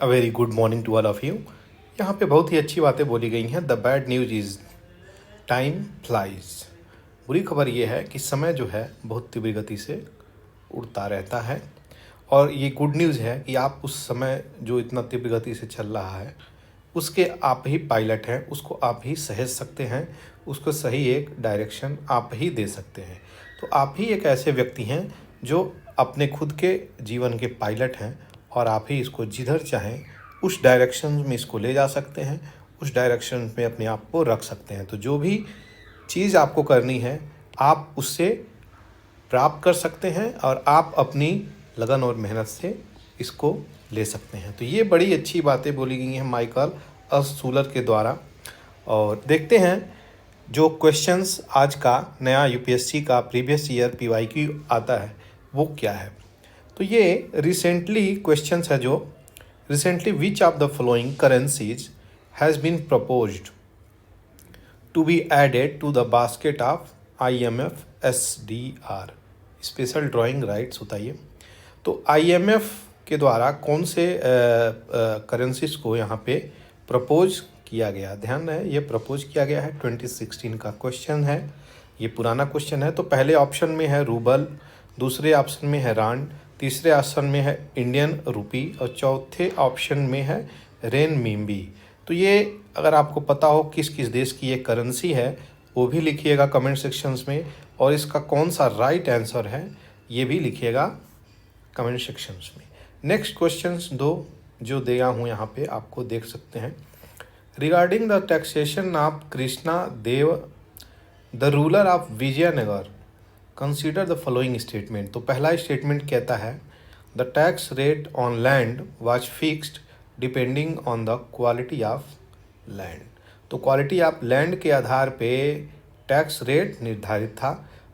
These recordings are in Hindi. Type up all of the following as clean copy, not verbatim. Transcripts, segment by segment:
A very good morning to all of you. यहाँ पे बहुत ही अच्छी बातें बोली गई हैं। The bad news is time flies. बुरी खबर ये है कि समय जो है बहुत तीव्र गति से उड़ता रहता है, और ये गुड न्यूज़ है कि आप उस समय जो इतना तीव्र गति से चल रहा है उसके आप ही पायलट हैं, उसको आप ही सहेज सकते हैं, उसको सही एक डायरेक्शन आप ही दे सकते हैं। तो आप ही एक ऐसे व्यक्ति हैं जो अपने खुद के जीवन के पायलट हैं, और आप ही इसको जिधर चाहें उस डायरेक्शन में इसको ले जा सकते हैं, उस डायरेक्शन में अपने आप को रख सकते हैं। तो जो भी चीज़ आपको करनी है आप उससे प्राप्त कर सकते हैं, और आप अपनी लगन और मेहनत से इसको ले सकते हैं। तो ये बड़ी अच्छी बातें बोली गई हैं माइकल अल्त्शुलर के द्वारा। और देखते हैं जो क्वेश्चंस आज का नया यूपीएससी का प्रीवियस ईयर पीवाईक्यू आता है वो क्या है। तो ये रिसेंटली क्वेश्चंस है जो recently which of the following currencies has been proposed to be added to the basket of IMF SDR special drawing rights होता है ये। तो IMF के द्वारा कौन से करेंसीज को यहाँ पे प्रपोज किया गया, ध्यान रहे ये प्रपोज किया गया है। 2016 का क्वेश्चन है, ये पुराना क्वेश्चन है। तो पहले ऑप्शन में है रूबल, दूसरे ऑप्शन में है रांड, तीसरे ऑप्शन में है इंडियन रुपी, और चौथे ऑप्शन में है रेनमिंबी। तो ये अगर आपको पता हो किस किस देश की ये करेंसी है वो भी लिखिएगा कमेंट सेक्शंस में, और इसका कौन सा राइट आंसर है ये भी लिखिएगा कमेंट सेक्शंस में। नेक्स्ट क्वेश्चंस दो जो दिया हूँ यहाँ पे आपको देख सकते हैं। Regarding the taxation of Krishna Dev the ruler of Vijayanagar consider the following statement. तो पहला स्टेटमेंट कहता है the tax rate on land was fixed depending on the quality of land. तो क्वालिटी ऑफ लैंड के आधार पे टैक्स रेट निर्धारित था।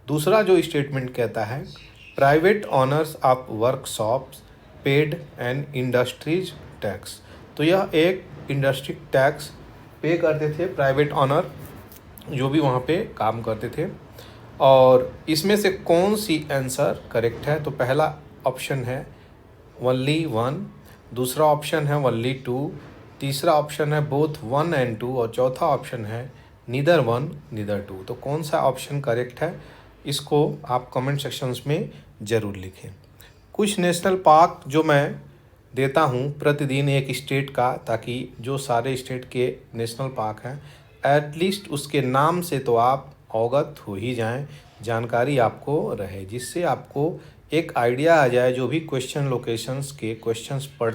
दूसरा जो स्टेटमेंट कहता है private honours of workshops paid and industries tax. तो यह एक इंडस्ट्री टैक्स पे करते थे प्राइवेट ऑनर जो भी वहाँ पे काम करते थे। और इसमें से कौन सी आंसर करेक्ट है। तो पहला ऑप्शन है ओनली 1, दूसरा ऑप्शन है ओनली 2, तीसरा ऑप्शन है बोथ 1 and 2, और चौथा ऑप्शन है नीदर 1 नीदर 2। तो कौन सा ऑप्शन करेक्ट है इसको आप कमेंट सेक्शंस में ज़रूर लिखें। कुछ नेशनल पार्क जो मैं देता हूँ प्रतिदिन एक स्टेट का, ताकि जो सारे स्टेट के नेशनल पार्क हैं एटलीस्ट उसके नाम से तो आप अवगत हो ही जाएं, जानकारी आपको रहे, जिससे आपको एक आइडिया आ जाए। जो भी क्वेश्चन लोकेशंस के क्वेश्चंस पढ़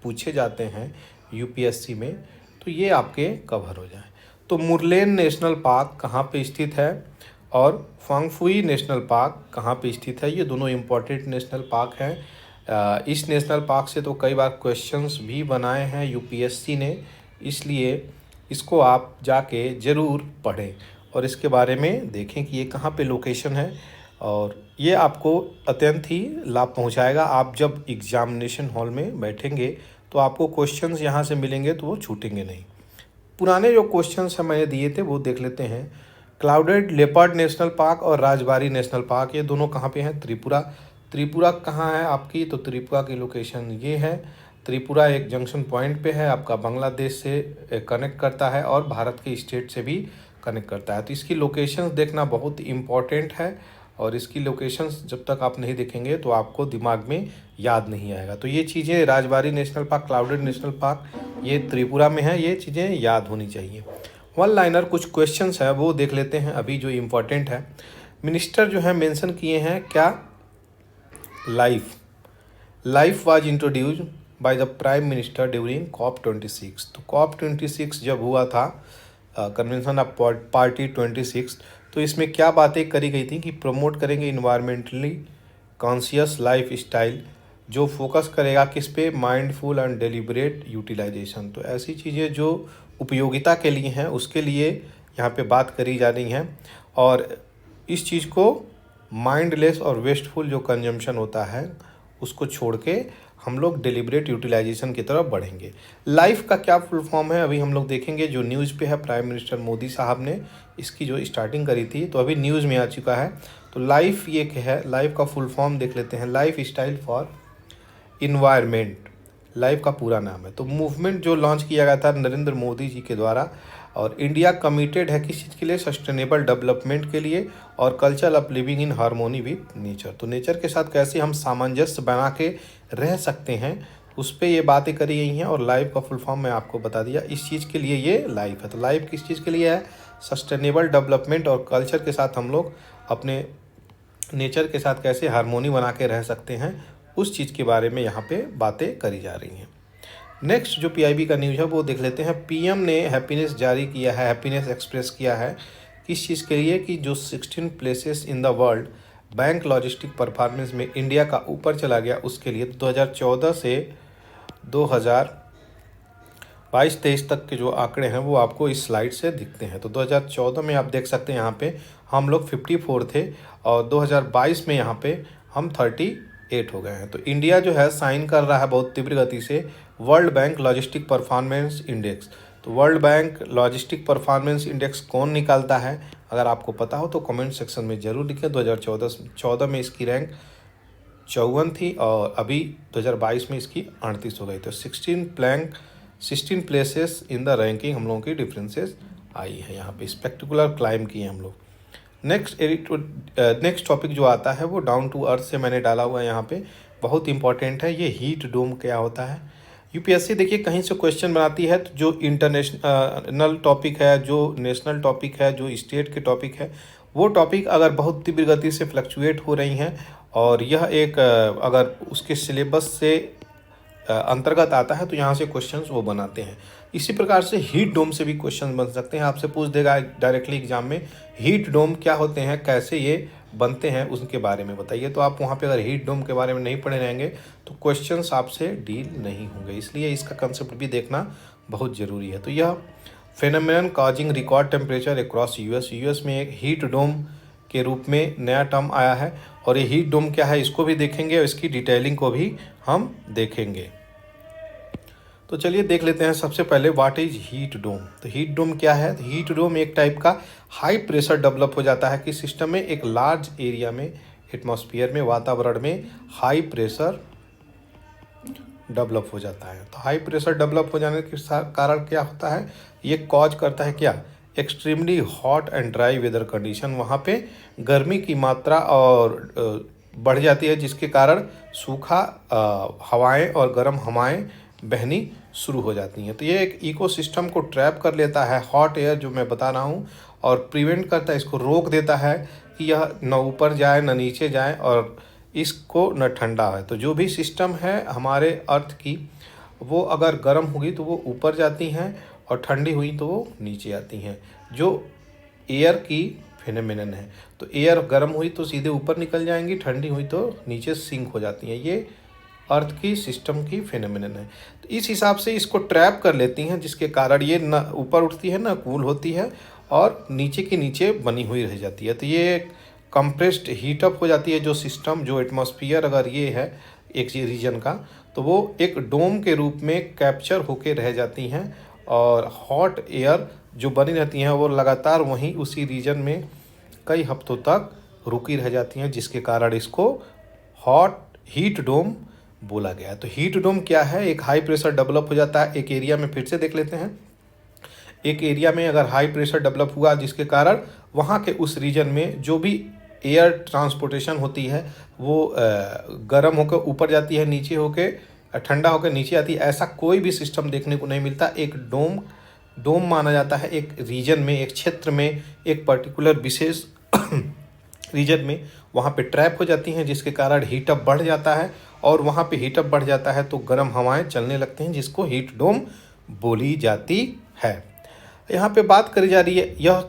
पूछे जाते हैं यूपीएससी में तो ये आपके कवर हो जाए। तो मुरलेन नेशनल पार्क कहाँ पे स्थित है और फांगफुई नेशनल पार्क कहाँ पे स्थित है, ये दोनों इम्पोर्टेंट नेशनल पार्क हैं। इस नेशनल पार्क से तो कई बार क्वेश्चंस भी बनाए हैं यूपीएससी ने, इसलिए इसको आप जाके ज़रूर पढ़ें और इसके बारे में देखें कि ये कहाँ पे लोकेशन है, और ये आपको अत्यंत ही लाभ पहुंचाएगा। आप जब एग्जामिनेशन हॉल में बैठेंगे तो आपको क्वेश्चंस यहाँ से मिलेंगे तो वो छूटेंगे नहीं। पुराने जो क्वेश्चंस हैं मैंने दिए थे वो देख लेते हैं। क्लाउडेड लेपर्ड नेशनल पार्क और राजबारी नेशनल पार्क ये दोनों कहाँ पे हैं, त्रिपुरा। त्रिपुरा कहाँ है आपकी, तो त्रिपुरा की लोकेशन ये है। त्रिपुरा एक जंक्शन पॉइंट पे है, आपका बांग्लादेश से कनेक्ट करता है और भारत के स्टेट से भी कनेक्ट करता है। तो इसकी लोकेशंस देखना बहुत इम्पॉर्टेंट है, और इसकी लोकेशंस जब तक आप नहीं देखेंगे तो आपको दिमाग में याद नहीं आएगा। तो ये चीज़ें Rajbari national park, clouded national park ये त्रिपुरा में है, ये चीज़ें याद होनी चाहिए। वन लाइनर कुछ क्वेश्चंस है वो देख लेते हैं अभी जो इम्पोर्टेंट है। मिनिस्टर जो है मेंशन किए हैं क्या, life was introduce by the prime minister during COP26। तो COP26 जब हुआ था कन्वेंशन ऑफ पार्टी 26, तो इसमें क्या बातें करी गई थी कि प्रमोट करेंगे इन्वायरमेंटली कॉन्शियस लाइफ स्टाइल जो फोकस करेगा किस पे, माइंडफुल एंड डेलिब्रेट यूटिलाइजेशन। तो ऐसी चीज़ें जो उपयोगिता के लिए हैं उसके लिए यहाँ पे बात करी जा रही हैं, और इस चीज़ को माइंडलेस और वेस्टफुल जो कंजम्पशन होता है उसको छोड़ के हम लोग डेलिब्रेट यूटिलाइजेशन की तरफ बढ़ेंगे। लाइफ का क्या फुल फॉर्म है अभी हम लोग देखेंगे, जो न्यूज़ पे है प्राइम मिनिस्टर मोदी साहब ने इसकी जो स्टार्टिंग करी थी तो अभी न्यूज़ में आ चुका है। तो लाइफ ये क्या है, लाइफ का फुल फॉर्म देख लेते हैं, life style for environment live का पूरा नाम है। तो मूवमेंट जो लॉन्च किया गया था नरेंद्र मोदी जी के द्वारा, और इंडिया कमिटेड है किस चीज़ के लिए, सस्टेनेबल डेवलपमेंट के लिए और culture of living in harmony with nature. तो नेचर के साथ कैसे हम सामंजस्य बना के रह सकते हैं, उस पर ये बातें करी गई हैं। और लाइव का फुल फॉर्म मैं आपको बता दिया, इस चीज़ के लिए ये लाइव है। तो लाइव किस चीज़ के लिए है, सस्टेनेबल डेवलपमेंट और कल्चर के साथ हम लोग अपने नेचर के साथ कैसे हार्मोनी बना के रह सकते हैं, उस चीज़ के बारे में यहाँ पे बातें करी जा रही हैं। नेक्स्ट जो पीआईबी का न्यूज़ है वो देख लेते हैं। पीएम ने हैप्पीनेस जारी किया है, हैप्पीनेस एक्सप्रेस किया है किस चीज़ के लिए, कि जो 16 places in the world Bank logistic performance में इंडिया का ऊपर चला गया, उसके लिए 2014 से 2022-23 तक के जो आंकड़े हैं वो आपको इस स्लाइड से दिखते हैं। तो 2014 में आप देख सकते हैं यहाँ पे हम लोग 54 थे, और 2022 में यहाँ पे हम 38 हो गए हैं। तो इंडिया जो है साइन कर रहा है बहुत तीव्र गति से World Bank logistic performance index. तो World Bank logistic performance index कौन निकालता है, अगर आपको पता हो तो कमेंट सेक्शन में ज़रूर लिखें। 2014 में इसकी रैंक 54 थी और अभी 2022 में इसकी 38 हो गई। तो 16 प्लेसेस इन द रैंकिंग हम लोगों की डिफरेंसेस आई है, यहाँ पे स्पेक्टिकुलर क्लाइम किए हम लोग। नेक्स्ट टॉपिक जो आता है वो डाउन टू अर्थ से मैंने डाला हुआ है यहाँ पे, बहुत इंपॉर्टेंट है। ये हीट डोम क्या होता है, यूपीएससी देखिए कहीं से क्वेश्चन बनाती है, तो जो इंटरनेशनल टॉपिक है, जो नेशनल टॉपिक है, जो स्टेट के टॉपिक है, वो टॉपिक अगर बहुत तीव्र गति से फ्लक्चुएट हो रही हैं और यह एक अगर उसके सिलेबस से अंतर्गत आता है तो यहाँ से क्वेश्चंस वो बनाते हैं। इसी प्रकार से हीट डोम से भी क्वेश्चन बन सकते हैं, आपसे पूछ देगा डायरेक्टली एग्जाम में, हीट डोम क्या होते हैं, कैसे ये बनते हैं, उसके बारे में बताइए। तो आप वहाँ पे अगर हीट डोम के बारे में नहीं पढ़े रहेंगे तो क्वेश्चंस आपसे डील नहीं होंगे, इसलिए इसका कंसेप्ट भी देखना बहुत ज़रूरी है। तो यह phenomenon causing record temperature across US में एक हीट डोम के रूप में नया टर्म आया है, और ये हीट डोम क्या है इसको भी देखेंगे और इसकी डिटेलिंग को भी हम देखेंगे। तो चलिए देख लेते हैं सबसे पहले व्हाट इज हीट डोम। तो हीट डोम क्या है, तो हीट डोम एक टाइप का हाई प्रेशर डेवलप हो जाता है कि सिस्टम में एक लार्ज एरिया में, एटमॉस्फेयर में, वातावरण में हाई प्रेशर डेवलप हो जाता है। तो हाई प्रेशर डेवलप हो जाने के कारण क्या होता है, ये कॉज करता है क्या, extremely hot and dry weather condition. वहाँ पे गर्मी की मात्रा और बढ़ जाती है, जिसके कारण सूखा हवाएं और गर्म हवाएं बहनी शुरू हो जाती हैं। तो ये एक इकोसिस्टम को ट्रैप कर लेता है, हॉट एयर जो मैं बता रहा हूँ, और प्रिवेंट करता है, इसको रोक देता है कि यह न ऊपर जाए न नीचे जाए और इसको न ठंडा है। तो जो भी सिस्टम है हमारे अर्थ की, वो अगर गर्म होगी तो वो ऊपर जाती हैं और ठंडी हुई तो वो नीचे आती हैं, जो एयर की फिनोमेनन है। तो एयर गर्म हुई तो सीधे ऊपर निकल जाएंगी, ठंडी हुई तो नीचे सिंक हो जाती हैं। ये अर्थ की सिस्टम की फिनोमेनन है। तो इस हिसाब से इसको ट्रैप कर लेती हैं, जिसके कारण ये न ऊपर उठती है न कूल होती है और नीचे की नीचे बनी हुई रह जाती है। तो ये कंप्रेस्ड हीटअप हो जाती है जो सिस्टम, जो एटमॉस्फेयर अगर ये है एक रीजन का, तो वो एक डोम के रूप में कैप्चर होके रह जाती हैं, और हॉट एयर जो बनी रहती हैं वो लगातार वहीं उसी रीजन में कई हफ्तों तक रुकी रह जाती हैं, जिसके कारण इसको हीट डोम बोला गया है। तो हीट डोम क्या है, एक हाई प्रेशर डेवलप हो जाता है एक एरिया में। फिर से देख लेते हैं, एक एरिया में अगर हाई प्रेशर डेवलप हुआ जिसके कारण वहाँ के उस रीजन में जो भी एयर ट्रांसपोर्टेशन होती है वो गर्म होकर ऊपर जाती है, नीचे होकर ठंडा होकर नीचे आती है, ऐसा कोई भी सिस्टम देखने को नहीं मिलता। एक डोम माना जाता है एक रीजन में, एक क्षेत्र में, एक पर्टिकुलर विशेष रीजन में, वहाँ पे ट्रैप हो जाती हैं, जिसके कारण हीटअप बढ़ जाता है, और वहाँ पे हीटअप बढ़ जाता है तो गर्म हवाएं चलने लगती हैं, जिसको हीट डोम बोली जाती है। यहाँ पे बात करी जा रही है, यह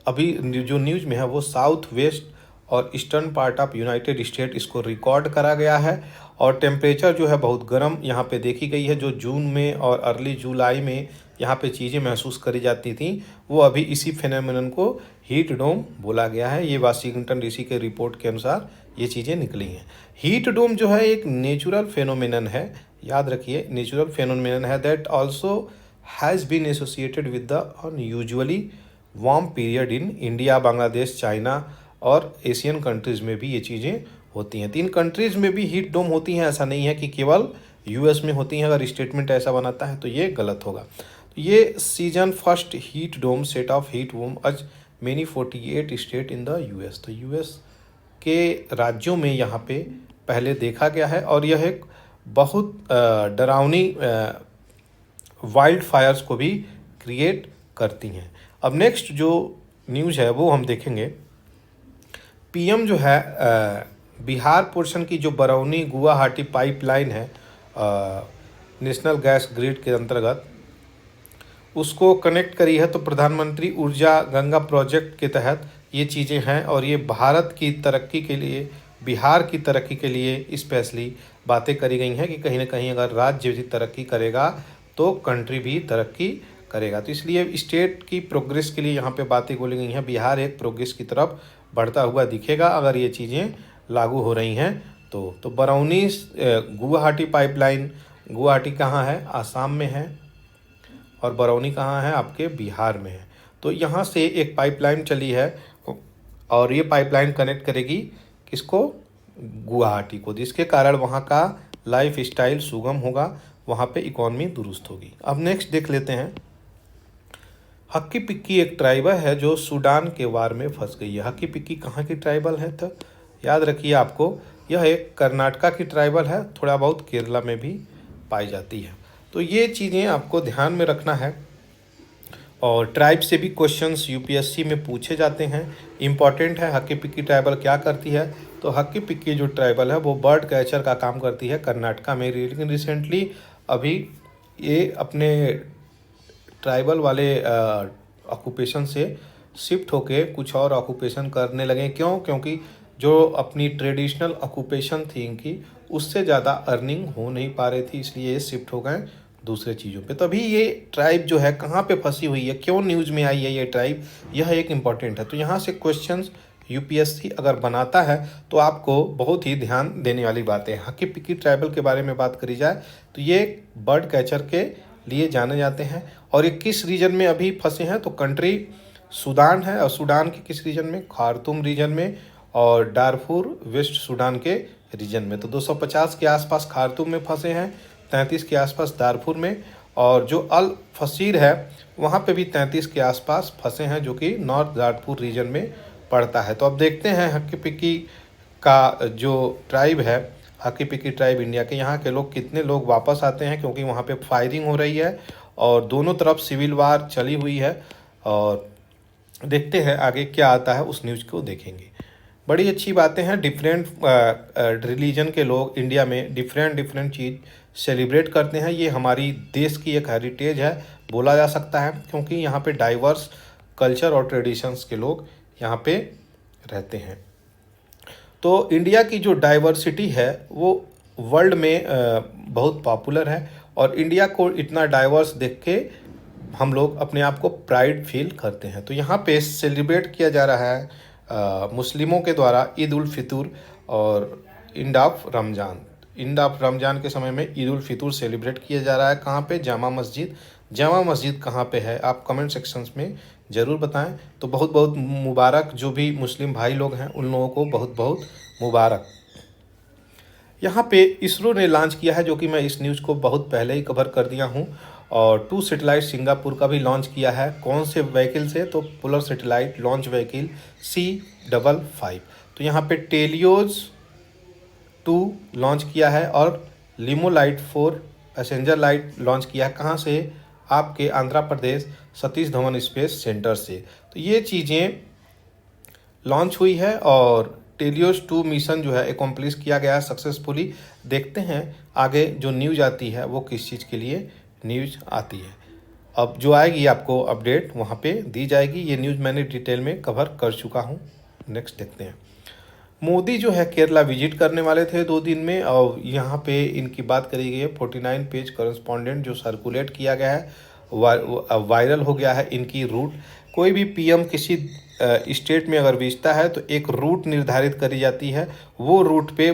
अभी जो न्यूज़ में है वो साउथ वेस्ट और eastern part of United state इसको रिकॉर्ड करा गया है, और टेम्परेचर जो है बहुत गर्म यहाँ पे देखी गई है। जो जून में और अर्ली जुलाई में यहाँ पे चीज़ें महसूस करी जाती थी, वो अभी इसी फिनोमेनन को हीट डोम बोला गया है। ये वाशिंगटन डीसी के रिपोर्ट के अनुसार ये चीज़ें निकली हैं। हीट डोम जो है एक नेचुरल फेनोमेनन है, याद रखिए, नेचुरल फेनोमेनन है that also has been associated with the unusually warm period in India, Bangladesh, China और एशियन कंट्रीज़ में भी ये चीज़ें होती हैं। 3 कंट्रीज़ में भी हीट डोम होती हैं, ऐसा नहीं है कि केवल यूएस में होती हैं। अगर स्टेटमेंट ऐसा बनाता है तो ये गलत होगा। तो ये season first heat dome set off heat वोम as many 48 state in the US. तो यूएस के राज्यों में यहाँ पे पहले देखा गया है और यह एक बहुत डरावनी वाइल्ड फायर्स को भी क्रिएट करती हैं। अब नेक्स्ट जो न्यूज़ है वो हम देखेंगे। पीएम जो है बिहार पोर्शन की जो बरौनी गुवाहाटी पाइपलाइन है नेशनल गैस ग्रिड के अंतर्गत उसको कनेक्ट करी है। तो प्रधानमंत्री ऊर्जा गंगा प्रोजेक्ट के तहत ये चीज़ें हैं और ये भारत की तरक्की के लिए, बिहार की तरक्की के लिए स्पेशली बातें करी गई हैं कि कहीं ना कहीं अगर राज्य भी तरक्की करेगा तो कंट्री भी तरक्की करेगा। तो इसलिए स्टेट की प्रोग्रेस के लिए यहाँ पे बातें बोली गई हैं। बिहार एक प्रोग्रेस की तरफ बढ़ता हुआ दिखेगा अगर ये चीज़ें लागू हो रही हैं तो बरौनी गुवाहाटी पाइपलाइन, गुवाहाटी कहाँ है? आसाम में है और बरौनी कहाँ है? आपके बिहार में है। तो यहाँ से एक पाइपलाइन चली है और ये पाइपलाइन कनेक्ट करेगी किसको? गुवाहाटी को, जिसके कारण वहाँ का लाइफ स्टाइल सुगम होगा, वहाँ पे इकॉनमी दुरुस्त होगी। अब नेक्स्ट देख लेते हैं। हक्की पिक्की एक ट्राइबल है जो सूडान के वार में फंस गई है। हक्की पिक्की कहाँ की ट्राइबल है? तो याद रखिए आपको, यह एक कर्नाटका की ट्राइबल है, थोड़ा बहुत केरला में भी पाई जाती है। तो ये चीज़ें आपको ध्यान में रखना है। और ट्राइब से भी क्वेश्चंस यूपीएससी में पूछे जाते हैं, इम्पॉर्टेंट है। हक्की पिक्की ट्राइबल क्या करती है? तो हक्की पिक्की जो ट्राइबल है वो बर्ड कैचर का काम करती है कर्नाटका में। लेकिन रिसेंटली अभी ये अपने ट्राइबल वाले ऑक्यूपेशन से शिफ्ट होके कुछ और ऑक्यूपेशन करने लगे। क्यों? क्योंकि जो अपनी ट्रेडिशनल ऑक्यूपेशन थी इनकी, उससे ज़्यादा अर्निंग हो नहीं पा रही थी, इसलिए ये शिफ्ट हो गए दूसरे चीज़ों पे। तभी ये ट्राइब जो है कहाँ पे फंसी हुई है, क्यों न्यूज़ में आई है ये ट्राइब, यह एक इम्पॉर्टेंट है। तो यहाँ से क्वेश्चंस यूपीएससी अगर बनाता है तो आपको बहुत ही ध्यान देने वाली बातें हैं। हक्की पिक्की ट्राइबल के बारे में बात करी जाए तो ये बर्ड कैचर के लिए जाने जाते हैं। और ये किस रीजन में अभी फंसे हैं? तो कंट्री सूडान है, और सूडान के किस रीजन में? खार्तूम रीजन में और डारफूर वेस्ट सूडान के रीजन में। तो 250 के आसपास खार्तूम में फंसे हैं, 33 के आसपास दारफूर में, और जो अल फसीर है वहाँ पे भी 33 के आसपास फंसे हैं, जो कि नॉर्थ दारफूर रीजन में पड़ता है। तो अब देखते हैं हक्की पिक्की का जो ट्राइब है, हक्की पिक्की ट्राइब इंडिया के, यहाँ के लोग कितने लोग वापस आते हैं, क्योंकि वहाँ पे फायरिंग हो रही है और दोनों तरफ सिविल वार चली हुई है। और देखते हैं आगे क्या आता है, उस न्यूज़ को देखेंगे। बड़ी अच्छी बातें हैं। डिफरेंट रिलीजन के लोग इंडिया में डिफरेंट चीज़ सेलिब्रेट करते हैं। ये हमारी देश की एक हेरिटेज है बोला जा सकता है, क्योंकि यहाँ पे डाइवर्स कल्चर और ट्रेडिशंस के लोग यहाँ पे रहते हैं। तो इंडिया की जो डाइवर्सिटी है वो वर्ल्ड में बहुत पॉपुलर है और इंडिया को इतना डाइवर्स देख के हम लोग अपने आप को प्राइड फील करते हैं। तो यहाँ पे सेलिब्रेट किया जा रहा है मुस्लिमों के द्वारा ईद उल फितर और इंड ऑफ रमज़ान के समय में ईद उल फितर सेलिब्रेट किया जा रहा है। कहाँ पे? जामा मस्जिद। जामा मस्जिद कहाँ पे है? आप कमेंट सेक्शंस में ज़रूर बताएं। तो बहुत बहुत मुबारक, जो भी मुस्लिम भाई लोग हैं उन लोगों को बहुत बहुत मुबारक। यहाँ पे इसरो ने लॉन्च किया है, जो कि मैं इस न्यूज़ को बहुत पहले ही कवर कर दिया हूँ। और 2 सैटेलाइट सिंगापुर का भी लॉन्च किया है। कौन से व्हीकल से? तो polar satellite launch vehicle C55। तो यहाँ पे टेलियोज 2 लॉन्च किया है और लिमोलाइट 4 पैसेंजर लाइट लॉन्च किया है। कहाँ से? आपके आंध्र प्रदेश सतीश धवन स्पेस सेंटर से। तो ये चीज़ें लॉन्च हुई है और टेलियोस 2 मिशन जो है एकम्प्लिश किया गया है सक्सेसफुली। देखते हैं आगे जो न्यूज़ आती है वो किस चीज़ के लिए न्यूज़ आती है। अब जो आएगी आपको अपडेट वहाँ पे दी जाएगी। ये न्यूज़ मैंने डिटेल में कवर कर चुका हूँ। नेक्स्ट देखते हैं। मोदी जो है केरला विजिट करने वाले थे 2 दिन में, और यहाँ पे इनकी बात करी गई है। 49 पेज करस्पॉन्डेंट जो सर्कुलेट किया गया है वायरल हो गया है इनकी रूट। कोई भी पीएम किसी स्टेट में अगर भेजता है तो एक रूट निर्धारित करी जाती है। वो रूट पे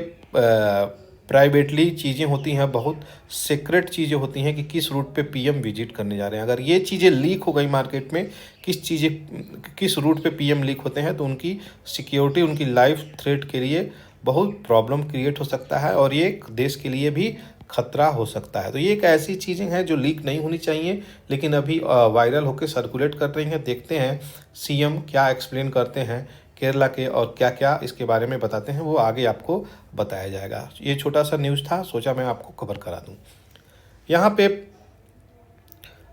प्राइवेटली चीज़ें होती हैं, बहुत सीक्रेट चीज़ें होती हैं कि किस रूट पे पीएम विजिट करने जा रहे हैं। अगर ये चीज़ें लीक हो गई मार्केट में, किस रूट पे पीएम लीक होते हैं, तो उनकी सिक्योरिटी, उनकी लाइफ थ्रेट के लिए बहुत प्रॉब्लम क्रिएट हो सकता है और ये देश के लिए भी खतरा हो सकता है। तो ये एक ऐसी चीज़ें हैं जो लीक नहीं होनी चाहिए, लेकिन अभी वायरल होकर सर्कुलेट कर रही हैं। देखते हैं सीएम क्या एक्सप्लेन करते हैं केरला के, और क्या क्या इसके बारे में बताते हैं, वो आगे आपको बताया जाएगा। ये छोटा सा न्यूज़ था, सोचा मैं आपको कवर करा दूँ। यहाँ पे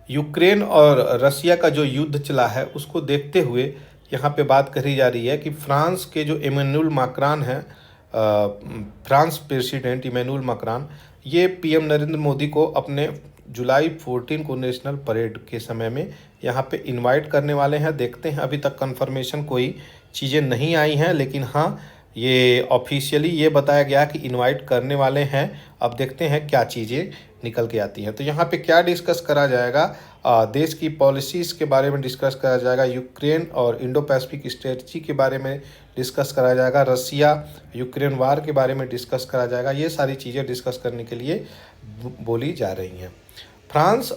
यूक्रेन और रसिया का जो युद्ध चला है उसको देखते हुए यहाँ पे बात करी जा रही है कि फ्रांस के जो इमैनुअल मैक्रॉन हैं, फ्रांस प्रेसिडेंट इमैनुअल मैक्रॉन, ये पीएम नरेंद्र मोदी को अपने जुलाई 14 को नेशनल परेड के समय में यहाँ पे इनवाइट करने वाले हैं। देखते हैं, अभी तक कंफर्मेशन कोई चीज़ें नहीं आई हैं, लेकिन हाँ ये ऑफिशियली ये बताया गया कि इनवाइट करने वाले हैं। अब देखते हैं क्या चीज़ें निकल के आती हैं। तो यहाँ पे क्या डिस्कस करा जाएगा, देश की पॉलिसीज़ के बारे में डिस्कस करा जाएगा, यूक्रेन और इंडो पैसिफिक स्ट्रेटजी के बारे में डिस्कस करा जाएगा, रसिया यूक्रेन वार के बारे में डिस्कस करा जाएगा। ये सारी चीज़ें डिस्कस करने के लिए बोली जा रही हैं। France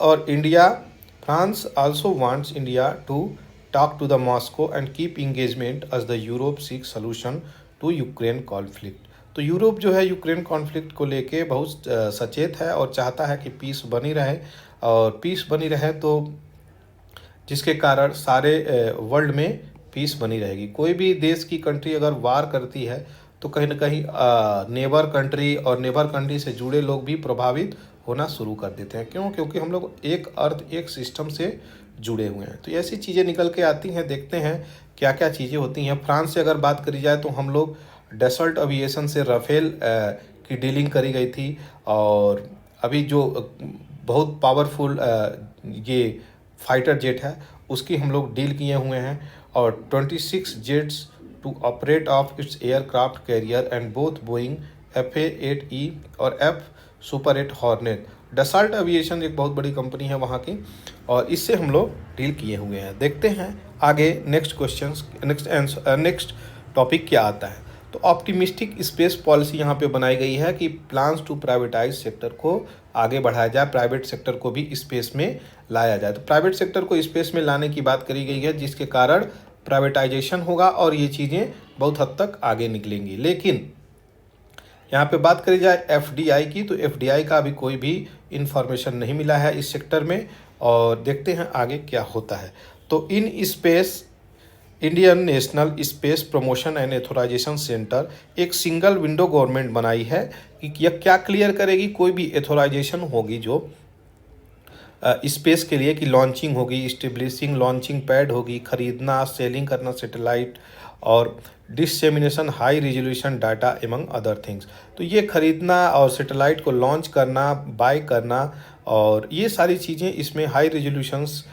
also wants India to talk to the Moscow and keep engagement as the Europe seeks solution to Ukraine conflict. तो यूरोप जो है यूक्रेन कॉन्फ्लिक्ट को लेके बहुत सचेत है और चाहता है कि पीस बनी रहे, और पीस बनी रहे तो जिसके कारण सारे वर्ल्ड में पीस बनी रहेगी। कोई भी देश की कंट्री अगर वार करती है तो कहीं ना कहीं नेबर कंट्री और नेबर कंट्री से जुड़े लोग भी प्रभावित होना शुरू कर देते हैं। क्यों? क्योंकि हम लोग एक अर्थ एक सिस्टम से जुड़े हुए हैं। तो ऐसी चीज़ें निकल के आती हैं, देखते हैं क्या क्या चीज़ें होती हैं। फ्रांस से अगर बात करी जाए तो हम लोग डसल्ट एविएशन से राफेल की डीलिंग करी गई थी, और अभी जो बहुत पावरफुल ये फाइटर जेट है उसकी हम लोग डील किए हुए हैं, और 26 jets to operate of its aircraft carrier and both Boeing FA-8E और F super 8 hornet. Dassault aviation एक बहुत बड़ी कंपनी है वहाँ की, और इससे हम लोग डील किए हुए हैं। देखते हैं आगे नेक्स्ट क्वेश्चन, नेक्स्ट टॉपिक क्या आता है। तो ऑप्टिमिस्टिक स्पेस पॉलिसी यहाँ पे बनाई गई है कि प्लान्स टू प्राइवेटाइज सेक्टर को आगे बढ़ाया जाए, प्राइवेट सेक्टर को भी स्पेस में लाया जाए। तो प्राइवेट सेक्टर को स्पेस में लाने की बात करी गई है, जिसके कारण प्राइवेटाइजेशन होगा और ये चीज़ें बहुत हद तक आगे निकलेंगी। लेकिन यहाँ पे बात करी जाए FDI की, तो FDI का अभी कोई भी इंफॉर्मेशन नहीं मिला है इस सेक्टर में, और देखते हैं आगे क्या होता है। तो in space Indian national space promotion and authorisation centre एक सिंगल विंडो गवर्नमेंट बनाई है कि यह क्या क्लियर करेगी, कोई भी एथोराइजेशन होगी जो स्पेस के लिए, कि लॉन्चिंग होगी, स्टेब्लिशिंग लॉन्चिंग पैड होगी, खरीदना सेलिंग करना सैटेलाइट, और dissemination high resolution data among other things. तो ये खरीदना और सैटेलाइट को लॉन्च करना, बाय करना, और ये सारी चीज़ें इसमें हाई रेजोल्यूशंस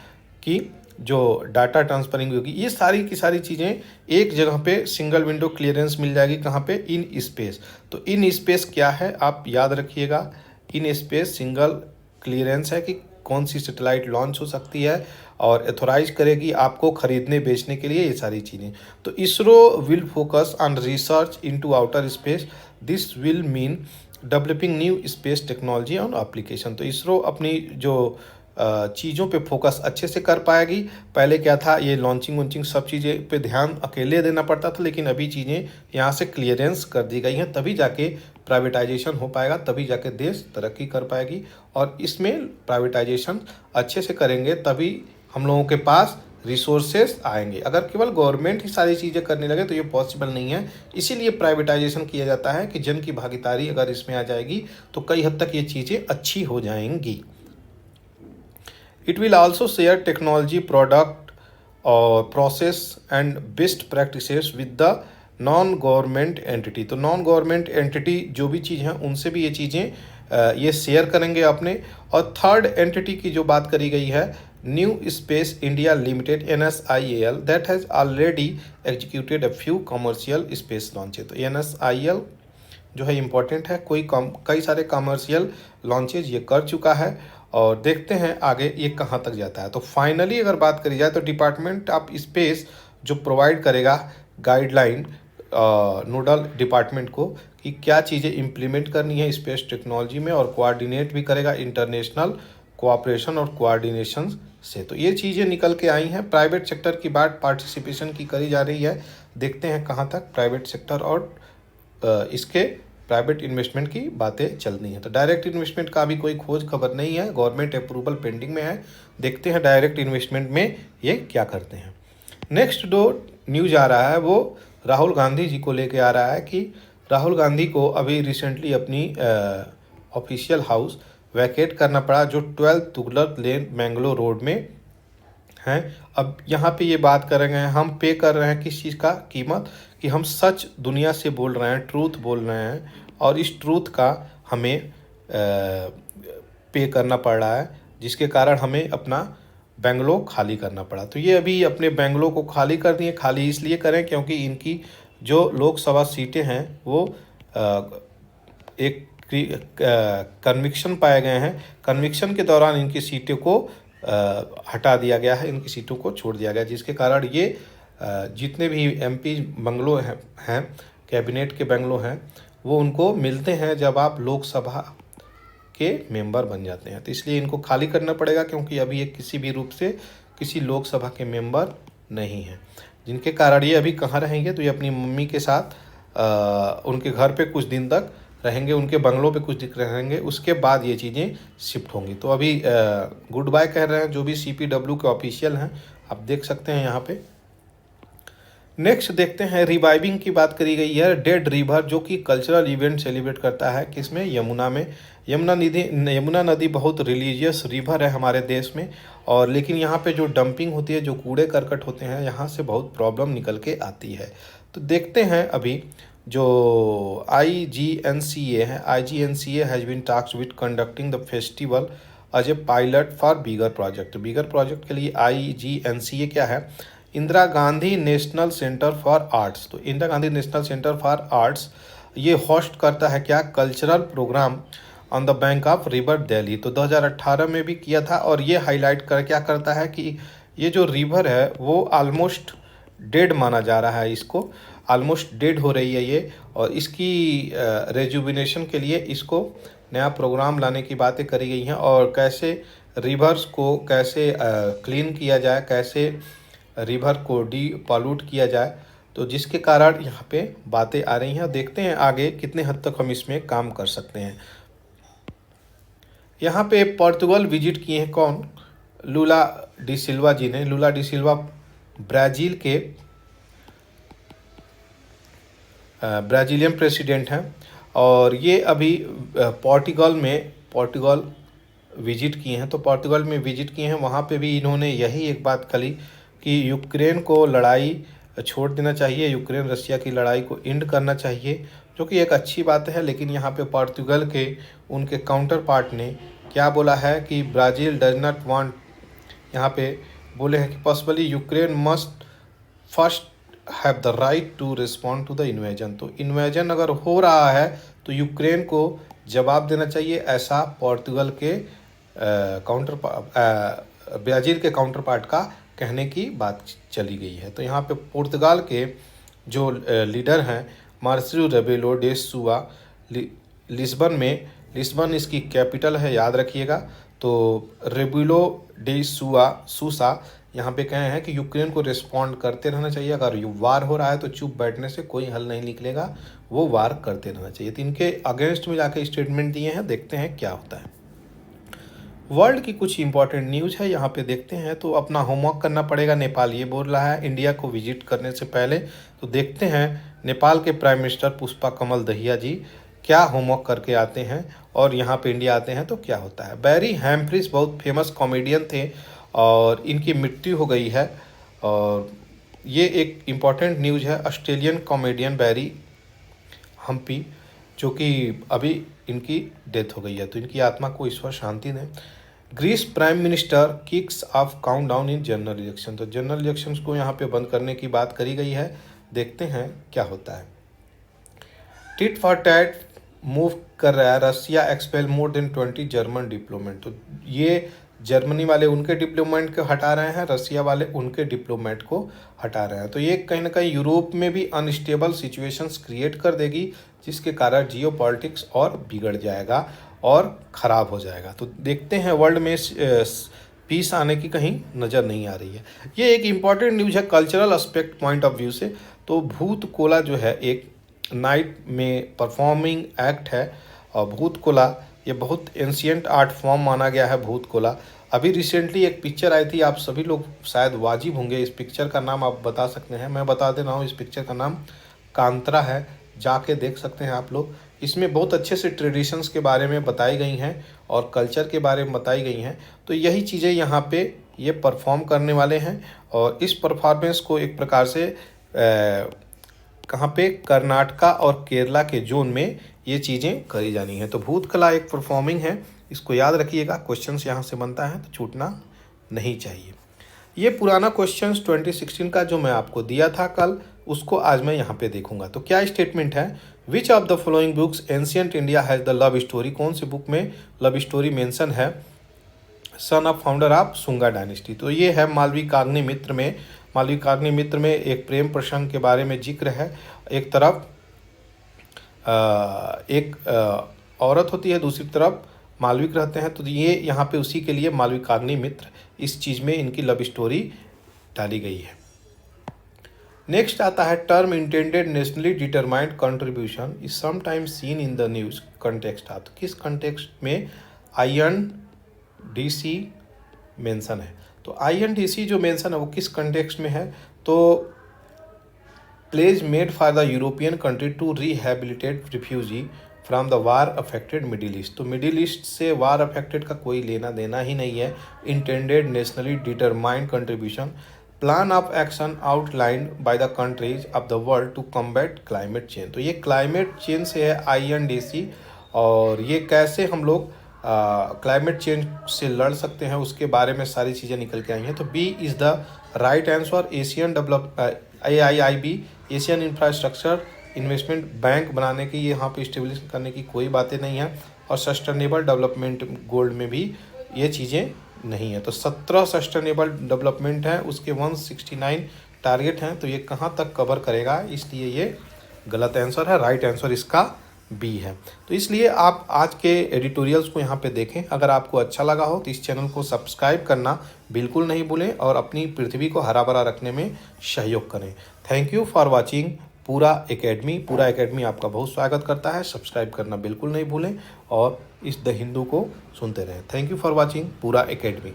की जो डाटा ट्रांसफरिंग होगी, ये सारी की सारी चीज़ें एक जगह पे सिंगल विंडो क्लियरेंस मिल जाएगी। कहाँ पे? In space. तो इन स्पेस क्या है आप याद रखिएगा, इन स्पेस सिंगल क्लियरेंस है कि कौन सी सैटेलाइट लॉन्च हो सकती है, और एथोराइज करेगी आपको खरीदने बेचने के लिए, ये सारी चीज़ें। तो ISRO will focus on research into outer space, this will mean developing new space technology on application. तो इसरो अपनी जो चीज़ों पे फोकस अच्छे से कर पाएगी। पहले क्या था, ये लॉन्चिंग वॉन्चिंग सब चीज़ें पे ध्यान अकेले देना पड़ता था, लेकिन अभी चीज़ें यहाँ से क्लियरेंस कर दी गई हैं, तभी जाके प्राइवेटाइजेशन हो पाएगा, तभी जाके देश तरक्की कर पाएगी। और इसमें प्राइवेटाइजेशन अच्छे से करेंगे तभी हम लोगों के पास रिसोर्सेस आएंगे। अगर केवल गवर्नमेंट ही सारी चीज़ें करने लगे तो ये पॉसिबल नहीं है। इसीलिए प्राइवेटाइजेशन किया जाता है कि जन की भागीदारी अगर इसमें आ जाएगी तो कई हद तक ये चीज़ें अच्छी हो जाएंगी। It will also share technology, product or process and best practices with the non-government entity। तो non-government entity जो भी चीज़ हैं उनसे भी ये चीज़ें ये शेयर करेंगे अपने। और थर्ड एंटिटी की जो बात करी गई है, new space India limited NSIL, that has already executed a few commercial space launches. तो NSIL जो है इम्पोर्टेंट है, कई सारे कमर्शियल लॉन्चेज ये कर चुका है, और देखते हैं आगे ये कहाँ तक जाता है। तो फाइनली अगर बात करी जाए तो डिपार्टमेंट ऑफ स्पेस जो प्रोवाइड करेगा गाइडलाइन नोडल डिपार्टमेंट को कि क्या चीज़ें इम्प्लीमेंट करनी है स्पेस टेक्नोलॉजी में, और कोऑर्डिनेट भी करेगा इंटरनेशनल कोऑपरेशन और कोऑर्डिनेशन से। तो ये चीज़ें निकल के आई हैं। प्राइवेट सेक्टर की बात पार्टिसिपेशन की करी जा रही है, देखते हैं कहाँ तक प्राइवेट सेक्टर और इसके प्राइवेट इन्वेस्टमेंट की बातें चल रही हैं। तो डायरेक्ट इन्वेस्टमेंट का अभी कोई खोज खबर नहीं है, गवर्नमेंट अप्रूवल पेंडिंग में है। देखते हैं डायरेक्ट इन्वेस्टमेंट में ये क्या करते हैं। नेक्स्ट जो न्यूज आ रहा है वो राहुल गांधी जी को लेके आ रहा है कि राहुल गांधी को अभी रिसेंटली अपनी ऑफिशियल हाउस वैकेट करना पड़ा, जो 12 तुगलक लेन मैंगलोर रोड में हैं। अब यहाँ पे ये बात कर रहे हैं, हम पे कर रहे हैं किस चीज़ का कीमत, कि हम सच दुनिया से बोल रहे हैं, ट्रूथ बोल रहे हैं, और इस ट्रूथ का हमें पे करना पड़ रहा है, जिसके कारण हमें अपना बेंगलोर खाली करना पड़ा। तो ये अभी अपने बेंगलोर को खाली कर दिए। खाली इसलिए करें क्योंकि इनकी जो लोकसभा सीटें हैं वो एक कन्विक्शन पाए गए हैं। कन्विक्शन के दौरान इनकी सीटों को हटा दिया गया है, इनकी सीटों को छोड़ दिया गया, जिसके कारण ये जितने भी एमपी बंगलो हैं कैबिनेट के बंगलो हैं, वो उनको मिलते हैं जब आप लोकसभा के मेंबर बन जाते हैं। तो इसलिए इनको खाली करना पड़ेगा, क्योंकि अभी ये किसी भी रूप से किसी लोकसभा के मेंबर नहीं हैं, जिनके कारण ये अभी कहाँ रहेंगे, तो ये अपनी मम्मी के साथ उनके घर पे कुछ दिन तक रहेंगे, उनके बंगलों पे कुछ दिन रहेंगे, उसके बाद ये चीज़ें शिफ्ट होंगी। तो अभी गुड बाय कह रहे हैं जो भी CPW के ऑफिशियल हैं, आप देख सकते हैं यहाँ पे। नेक्स्ट देखते हैं, रिवाइविंग की बात करी गई है। डेड रिवर जो कि कल्चरल इवेंट सेलिब्रेट करता है किसमें, यमुना में। यमुना नदी बहुत रिलीजियस रिवर है हमारे देश में, और लेकिन यहाँ पे जो डंपिंग होती है, जो कूड़े करकट होते हैं, यहाँ से बहुत प्रॉब्लम निकल के आती है। तो देखते हैं अभी जो IGNCA है, IGNCA has been tasked with conducting the festival as a pilot for bigger project. Bigger project के लिए IGNCA क्या है, Indira Gandhi national centre for arts. तो Indira Gandhi national centre for arts ये होस्ट करता है क्या, cultural programme on the bank of river Delhi. तो 2018 में भी किया था, और ये हाईलाइट कर क्या करता है कि ये जो रिवर है वो ऑलमोस्ट डेड माना जा रहा है, इसको ऑलमोस्ट डेड हो रही है ये, और इसकी रेजुविनेशन के लिए इसको नया प्रोग्राम लाने की बातें करी गई हैं, और कैसे रिवर्स को कैसे क्लीन किया जाए, कैसे रिवर को डी पॉल्यूट किया जाए, तो जिसके कारण यहाँ पे बातें आ रही हैं। देखते हैं आगे कितने हद तक हम इसमें काम कर सकते हैं। यहाँ पे पोर्तुगल विजिट किए हैं कौन, लूला डी सिल्वा जी ने। लूला डी सिल्वा ब्राज़ीलियन प्रेसिडेंट हैं, और ये अभी पोर्तुगल विजिट किए हैं। तो पोर्तुगल में विजिट किए हैं, वहाँ पे भी इन्होंने यही एक बात कही कि यूक्रेन को लड़ाई छोड़ देना चाहिए, यूक्रेन रशिया की लड़ाई को एंड करना चाहिए, जो कि एक अच्छी बात है। लेकिन यहाँ पे पोर्तुगल के उनके काउंटर पार्ट ने क्या बोला है कि ब्राज़ील डज नॉट वांट, यहाँ पे बोले हैं कि possibly Ukraine must first have the right to respond to the invasion. तो इन्वेजन अगर हो रहा है तो यूक्रेन को जवाब देना चाहिए, ऐसा पोर्तुगल के ब्राज़ील के काउंटर पार्ट का कहने की बात चली गई है। तो यहाँ पे पुर्तगाल के जो लीडर हैं मार्सेलो रेबेलो डे सूसा, लिस्बन इसकी कैपिटल है, याद रखिएगा। तो रेबेलो डे सूसा यहाँ पे कहे हैं कि यूक्रेन को रिस्पॉन्ड करते रहना चाहिए, अगर वार हो रहा है तो चुप बैठने से कोई हल नहीं निकलेगा, वो वार करते रहना चाहिए। तो इनके अगेंस्ट में जाके स्टेटमेंट दिए हैं, देखते हैं क्या होता है। वर्ल्ड की कुछ इंपॉर्टेंट न्यूज़ है, यहाँ पे देखते हैं। तो अपना होमवर्क करना पड़ेगा, नेपाल ये बोल रहा है इंडिया को विजिट करने से पहले। तो देखते हैं नेपाल के प्राइम मिनिस्टर पुष्पा कमल दहिया जी क्या होमवर्क करके आते हैं और यहाँ पे इंडिया आते हैं तो क्या होता है। बैरी हैम्फ्रीज बहुत फेमस कॉमेडियन थे और इनकी मृत्यु हो गई है, और ये एक इम्पॉर्टेंट न्यूज़ है। ऑस्ट्रेलियन कॉमेडियन बैरी हम्पी जो कि अभी इनकी डेथ हो गई है, तो इनकी आत्मा को ईश्वर शांति दें। Greece prime minister kicks off countdown in general election. तो जनरल इलेक्शंस को यहाँ पे बंद करने की बात करी गई है, देखते हैं क्या होता है। टिट फॉर टैट मूव कर रहा है, Russia expel more than 20 German diplomat. तो ये जर्मनी वाले उनके डिप्लोमेट को हटा रहे हैं, रसिया वाले उनके डिप्लोमेट को हटा रहे हैं। तो ये कहीं ना कहीं यूरोप में भी अनस्टेबल सिचुएशंस क्रिएट कर देगी, जिसके कारण जियो पॉलिटिक्स और बिगड़ जाएगा और ख़राब हो जाएगा। तो देखते हैं वर्ल्ड में पीस आने की कहीं नज़र नहीं आ रही है। ये एक इम्पॉर्टेंट न्यूज़ है cultural aspect point of view से। तो भूत कोला जो है एक नाइट में परफॉर्मिंग एक्ट है। और भूत कोला ये बहुत एंशियंट आर्ट फॉर्म माना गया है भूत कोला। अभी रिसेंटली एक पिक्चर आई थी, आप सभी लोग शायद वाजिब होंगे, इस पिक्चर का नाम आप बता सकते हैं, मैं बता दे रहा हूँ, इस पिक्चर का नाम कांतरा है, जाके देख सकते हैं आप लोग। इसमें बहुत अच्छे से ट्रेडिशंस के बारे में बताई गई हैं और कल्चर के बारे में बताई गई हैं। तो यही चीज़ें यहाँ पे ये परफॉर्म करने वाले हैं और इस परफॉर्मेंस को एक प्रकार से कहाँ पे, कर्नाटका और केरला के जोन में ये चीज़ें करी जानी है। तो भूत कला एक परफॉर्मिंग है, इसको याद रखिएगा, क्वेश्चंस यहाँ से बनता है तो छूटना नहीं चाहिए। ये पुराना क्वेश्चंस 2016 का जो मैं आपको दिया था कल, उसको आज मैं यहाँ पे देखूंगा। तो क्या स्टेटमेंट है, विच of the following books ancient India has the love story, कौन सी बुक में लव स्टोरी मेंशन है son of founder of Shunga dynasty. तो ये है मालविकाग्नि मित्र में, मालविकाग्नि मित्र में एक प्रेम प्रसंग के बारे में जिक्र है। एक तरफ एक औरत होती है, दूसरी तरफ मालविक रहते हैं, तो ये यहाँ पे उसी के लिए मालविकाग्नि मित्र, इस चीज़ में इनकी लव स्टोरी डाली गई है। नेक्स्ट आता है, term intended nationally determined contribution is sometimes seen in the news context of, किस कंटेक्स्ट में INDC मेंशन है। तो INDC जो मेंशन है वो किस कंटेक्स्ट में है, तो pledge made for the European country to rehabilitate refugee from the war affected Middle East. तो मिडिल ईस्ट से वार अफेक्टेड का कोई लेना देना ही नहीं है। Intended nationally determined contribution, plan of action outlined by the countries of the world to combat climate change. तो ये क्लाइमेट चेंज से है INDC, और ये कैसे हम लोग क्लाइमेट चेंज से लड़ सकते हैं उसके बारे में सारी चीज़ें निकल के आई हैं। तो B is the right answer. Asian AIIB, Asian infrastructure investment bank बनाने की, यहाँ पे इस्टेब्लिश करने की कोई बातें नहीं है। और सस्टेनेबल डेवलपमेंट गोल में भी ये चीज़ें नहीं है। तो 17 सस्टेनेबल डेवलपमेंट है, उसके 169 टारगेट हैं, तो ये कहाँ तक कवर करेगा, इसलिए ये गलत आंसर है। राइट आंसर इसका B है। तो इसलिए आप आज के एडिटोरियल्स को यहाँ पे देखें। अगर आपको अच्छा लगा हो तो इस चैनल को सब्सक्राइब करना बिल्कुल नहीं भूलें और अपनी पृथ्वी को हरा भरा रखने में सहयोग करें। थैंक यू फॉर वाचिंग पूरा एकेडमी। पूरा एकेडमी आपका बहुत स्वागत करता है, सब्सक्राइब करना बिल्कुल नहीं भूलें और इस द हिंदू को सुनते रहें। थैंक यू फॉर वाचिंग पूरा एकेडमी।